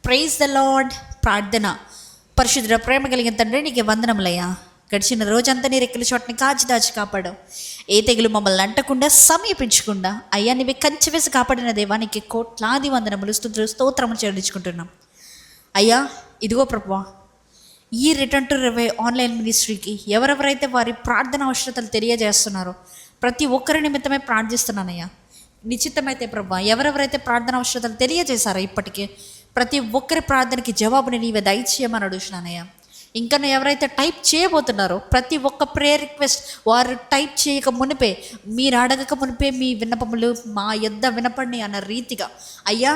Praise the lord. ప్రార్థన. పరిశుద్ధ ప్రేమ కలిగిన తండ్రి, నీకు వందనములయ్యా. గడిచిన రోజంతా నీ రెక్కల చోటని కాచి దాచి కాపాడు. ఏ తెగులు మమ్మల్ని అంటకుండా సమీపించకుండా అయ్యా నీవే కంచె వేసి కాపాడిన దేవానికి కోట్లాది వందనములు, స్తుతులు, స్తోత్రములు చెల్లించుకుంటున్నాం. అయ్యా ఇదిగో ప్రభువా, ఈ రిటర్న్ టు రివై ఆన్లైన్ మినిస్ట్రీకి ఎవరెవరైతే వారి ప్రార్థన అవసరతలు తెలియజేస్తున్నారో ప్రతి ఒక్కరి నిమిత్తమే ప్రార్థిస్తున్నానయ్యా. నిశ్చితమైతే ప్రభువా, ఎవరెవరైతే ప్రార్థన అవసరతలు తెలియజేశారో ఇప్పటికే ప్రతి ఒక్కరి ప్రార్థనకి జవాబుని నీవే దయచేయమని అడుగుతున్నానయ్యా. ఇంకా ఎవరైతే టైప్ చేయబోతున్నారో ప్రతి ఒక్క ప్రేయర్ రిక్వెస్ట్ వారు టైప్ చేయక మునిపే, మీరు అడగక మునిపే మీ విన్నపములు మా యొద్ద వినపడిని అన్న రీతిగా అయ్యా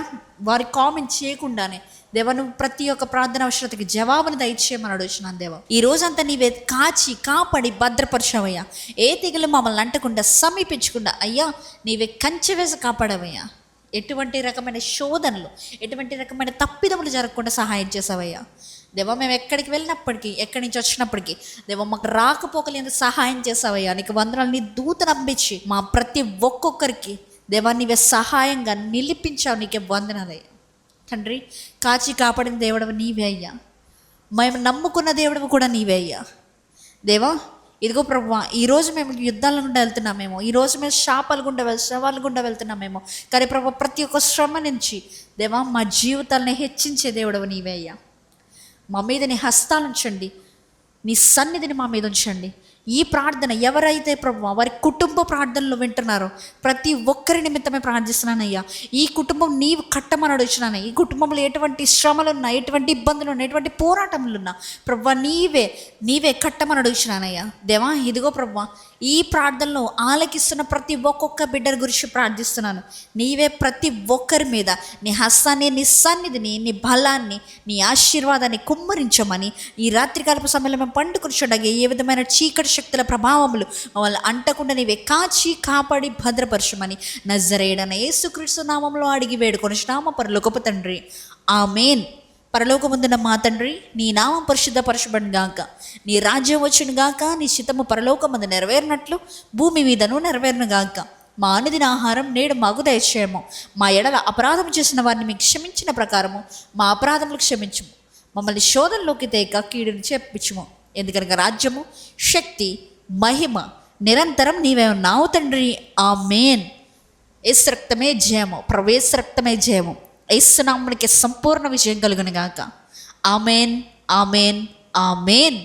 వారి కామెంట్ చేయకుండానే దేవా నువ్వు ప్రతి ఒక్క ప్రార్థన అవసరతకి జవాబుని దయచేయమని అడుగుతున్నాను దేవా. ఈ రోజంతా నీవే కాచి కాపాడి భద్రపరచవయ్యా. ఏ తెగులు మమ్మల్ని అంటకుండా సమీపించకుండా అయ్యా నీవే కంచె వేసి కాపాడవయ్యా. ఎటువంటి రకమైన శోధనలు, ఎటువంటి రకమైన తప్పిదములు జరగకుండా సహాయం చేసావయ్యా. దేవా మేము ఎక్కడికి వెళ్ళినప్పటికీ, ఎక్కడి నుంచి వచ్చినప్పటికీ దేవా మాకు రాకపోకలు ఎందుకు సహాయం చేసావయ్యా. నీకు వందనాలు. నీ దూత నమ్మించి మా ప్రతి ఒక్కొక్కరికి దేవా నీవే సహాయంగా నిలిపించావు. నీకే వందనాలయ్యా. తండ్రి, కాచి కాపాడిన దేవుడవు నీవే అయ్యా. మేము నమ్ముకున్న దేవుడవు కూడా నీవే అయ్యా. దేవా ఇదిగో ప్రభువా, ఈరోజు మేము యుద్ధాల గుండా వెళ్తున్నామేమో, ఈరోజు మేము శాపాల గుండా శ్రమాల గుండా వెళ్తున్నామేమో, కానీ ప్రభు ప్రతి ఒక్క శ్రమ నుంచి దేవా మా జీవితాలని హెచ్చించే దేవుడవు నీవే అయ్యా. మా మీద నీ హస్తాలు ఉంచండి, నీ సన్నిధిని మా మీద ఉంచండి. ఈ ప్రార్థన ఎవరైతే ప్రభువా వారి కుటుంబ ప్రార్థనలు వింటున్నారో ప్రతి ఒక్కరి నిమిత్తమే ప్రార్థిస్తున్నానయ్యా. ఈ కుటుంబం నీవు కట్టమని అడుగుతున్నాను. ఈ కుటుంబంలో ఎటువంటి శ్రమలున్నా, ఎటువంటి ఇబ్బందులు ఉన్నా, ఎటువంటి పోరాటములున్నా ప్రభువా నీవే కట్టమని అడుగుతున్నానయ్యా. దేవా ఇదిగో ప్రభువా, ఈ ప్రార్థనలో ఆలకిస్తున్న ప్రతి ఒక్కొక్క బిడ్డల గురించి ప్రార్థిస్తున్నాను. నీవే ప్రతి ఒక్కరి మీద నీ హస్తాన్ని, నీ సన్నిధిని, నీ బలాన్ని, నీ ఆశీర్వాదాన్ని కుమ్మరించమని ఈ రాత్రికాలపు సమయంలో మేము పండుకొనిచుండగా ఏ విధమైన చీకటి శక్తుల ప్రభావములు మమ్మల్ని అంటకుండా నీవే కాచి కాపాడి భద్రపరచమని నజరేయుడైన యేసుక్రీస్తు నామంలో అడిగి వేడుకొనిచున్నాము పరలోకపు తండ్రి, ఆమేన్. పరలోకమందున్న మా తండ్రి, నీ నామం పరిశుద్ధపరచబడును గాక, నీ రాజ్యం వచ్చును గాక, నీ చిత్తము పరలోకమందు నెరవేరినట్లు భూమి మీదను నెరవేరును గాక. మా అనుదిన ఆహారం నేడు మాకు దయచేయము. మా ఎడల అపరాధం చేసిన వారిని మీకు క్షమించిన ప్రకారము మా అపరాధములు క్షమించుము. మమ్మల్ని శోధనలోకి తేక కీడుని చెప్పించుము. ఎందుకనగా రాజ్యము, శక్తి, మహిమ నిరంతరం నీవే ఉన్నావు తండ్రి, ఆమేన్. యేసు రక్తమే జయము, ప్రవేశ రక్తమే జయము. యేసు నామమునకే సంపూర్ణ విజయం కలుగును గాక. ఆమేన్, ఆమేన్, ఆమేన్.